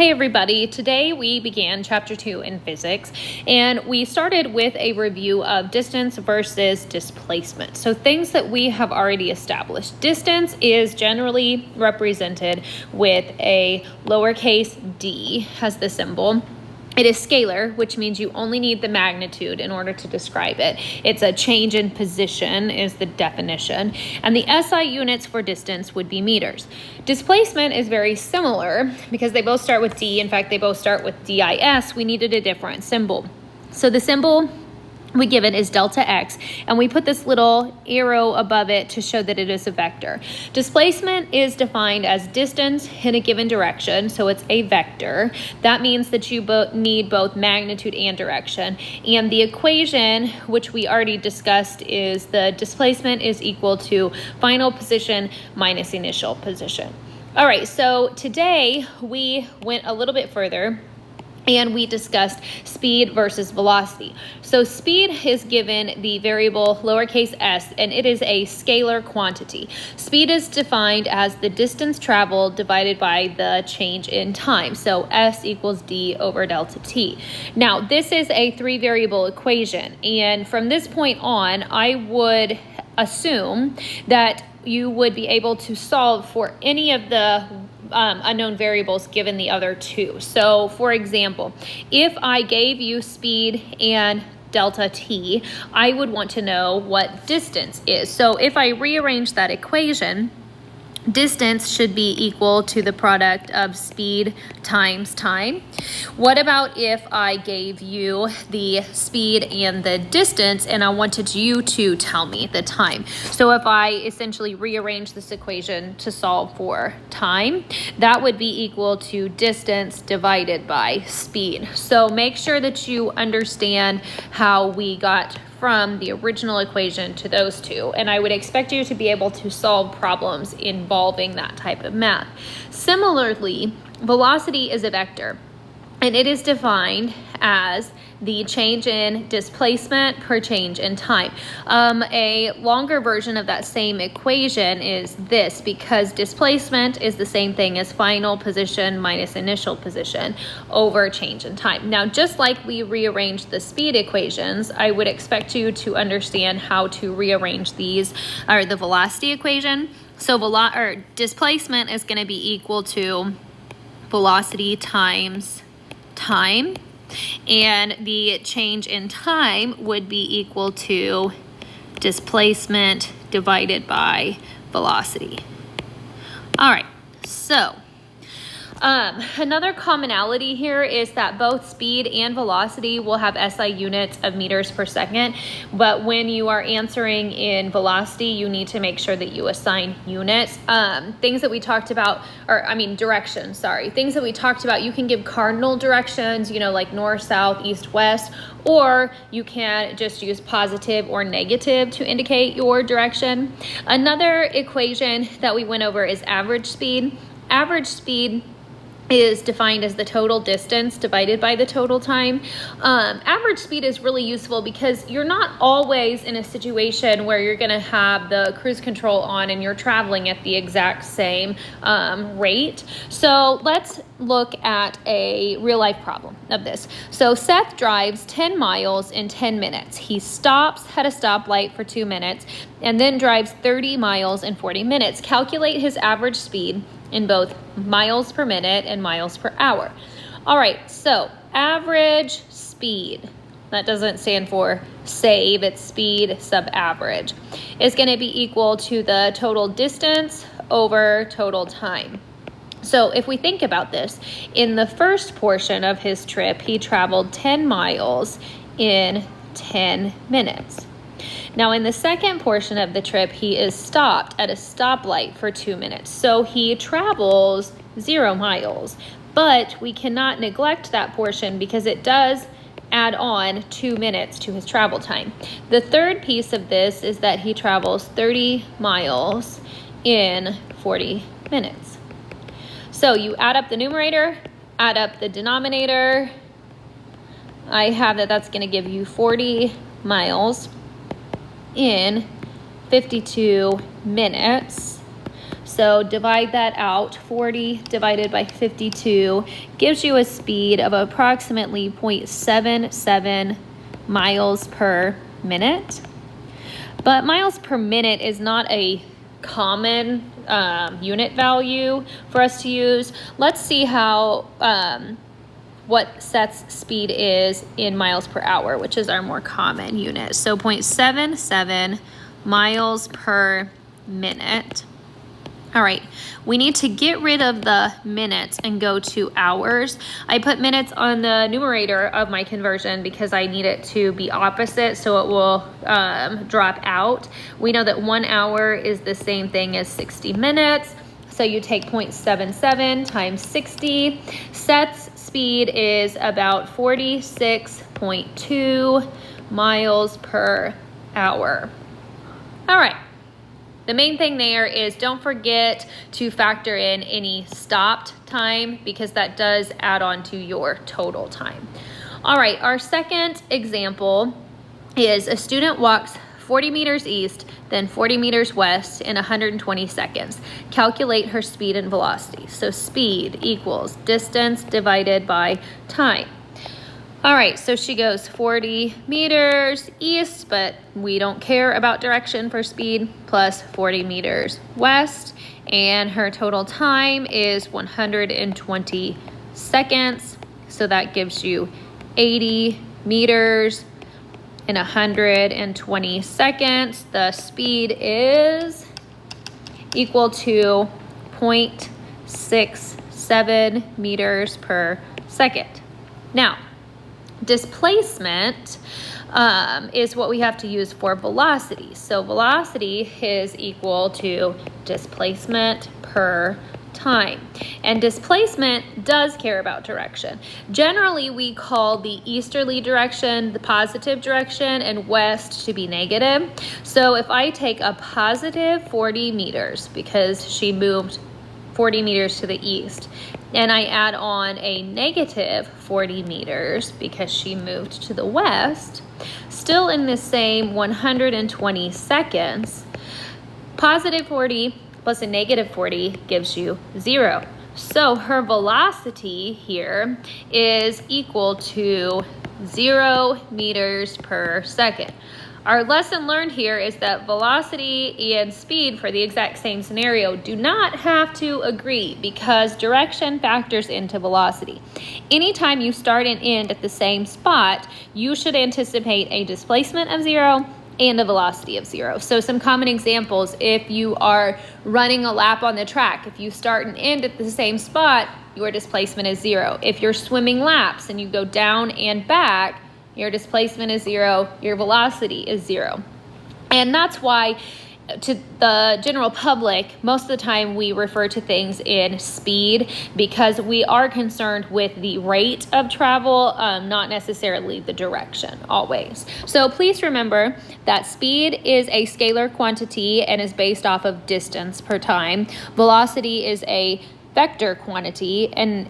Hey everybody, today we began chapter 2 in physics and we started with a review of distance versus displacement. So things that we have already established. Distance is generally represented with a lowercase d as the symbol. It is scalar, which means you only need the magnitude in order to describe it. It's a change in position is the definition. And the SI units for distance would be meters. Displacement is very similar because they both start with D. In fact, they both start with DIS. We needed a different symbol. So the symbol we give it is delta x, and we put this little arrow above it to show that it is a vector. Displacement is defined as distance in a given direction, so it's a vector. That means that you need both magnitude and direction. And the equation, which we already discussed, is the displacement is equal to final position minus initial position. All right, so today we went a little bit further and we discussed speed versus velocity. So speed is given the variable lowercase s, and it is a scalar quantity. Speed is defined as the distance traveled divided by the change in time. So s equals d over delta t. Now, this is a 3-variable equation, and from this point on, I would assume that you would be able to solve for any of the unknown variables given the other two. So for example, if I gave you speed and delta t, I would want to know what distance is. So if I rearrange that equation, distance should be equal to the product of speed times time. What about if I gave you the speed and the distance and I wanted you to tell me the time? So if I essentially rearrange this equation to solve for time, that would be equal to distance divided by speed. So make sure that you understand how we got from the original equation to those two, and I would expect you to be able to solve problems involving that type of math. Similarly, velocity is a vector, and it is defined as the change in displacement per change in time. A longer version of that same equation is this, because displacement is the same thing as final position minus initial position over change in time. Now, just like we rearranged the speed equations, I would expect you to understand how to rearrange these, or the velocity equation. So displacement is going to be equal to velocity times time, and the change in time would be equal to displacement divided by velocity. All right, so another commonality here is that both speed and velocity will have SI units of meters per second, but when you are answering in velocity, you need to make sure that you assign units. Things that we talked about, directions, things that we talked about, you can give cardinal directions, like north, south, east, west, or you can just use positive or negative to indicate your direction. Another equation that we went over is average speed. Average speed is defined as the total distance divided by the total time. Average speed is really useful because you're not always in a situation where you're going to have the cruise control on and you're traveling at the exact same rate. So let's look at a real life problem of this. So Seth drives 10 miles in 10 minutes. He stops at a stoplight for 2 minutes and then drives 30 miles in 40 minutes. Calculate his average speed in both miles per minute and miles per hour. All right, so average speed, that doesn't stand for save, it's speed sub-average, is going to be equal to the total distance over total time. So if we think about this, in the first portion of his trip, he traveled 10 miles in 10 minutes. Now, in the second portion of the trip, he is stopped at a stoplight for 2 minutes. So he travels 0 miles, but we cannot neglect that portion because it does add on 2 minutes to his travel time. The third piece of this is that he travels 30 miles in 40 minutes. So you add up the numerator, add up the denominator. I have that's going to give you 40 miles in 52 minutes. So divide that out. 40 divided by 52 gives you a speed of approximately 0.77 miles per minute. But miles per minute is not a common unit value for us to use. Let's see how what Seth's speed is in miles per hour, which is our more common unit. So 0.77 miles per minute. All right, we need to get rid of the minutes and go to hours. I put minutes on the numerator of my conversion because I need it to be opposite, so it will drop out. We know that 1 hour is the same thing as 60 minutes. So you take 0.77 times 60. Seth's speed is about 46.2 miles per hour. All right. The main thing there is don't forget to factor in any stopped time because that does add on to your total time. All right, our second example is a student walks 40 meters east, then 40 meters west in 120 seconds. Calculate her speed and velocity. So speed equals distance divided by time. All right, so she goes 40 meters east, but we don't care about direction for speed, plus 40 meters west, and her total time is 120 seconds. So that gives you 80 meters in 120 seconds. The speed is equal to 0.67 meters per second. Now, displacement is what we have to use for velocity. So velocity is equal to displacement per time. And displacement does care about direction. Generally, we call the easterly direction the positive direction and west to be negative. So if I take a positive 40 meters because she moved 40 meters to the east, and I add on a negative 40 meters because she moved to the west, still in the same 120 seconds, positive 40 plus a negative 40 gives you 0. So her velocity here is equal to 0 meters per second. Our lesson learned here is that velocity and speed for the exact same scenario do not have to agree because direction factors into velocity. Anytime you start and end at the same spot, you should anticipate a displacement of 0 and a velocity of 0. So some common examples, if you are running a lap on the track, if you start and end at the same spot, your displacement is 0. If you're swimming laps and you go down and back, your displacement is 0, your velocity is 0. And that's why to the general public, most of the time we refer to things in speed because we are concerned with the rate of travel, not necessarily the direction always. So please remember that speed is a scalar quantity and is based off of distance per time. Velocity is a vector quantity and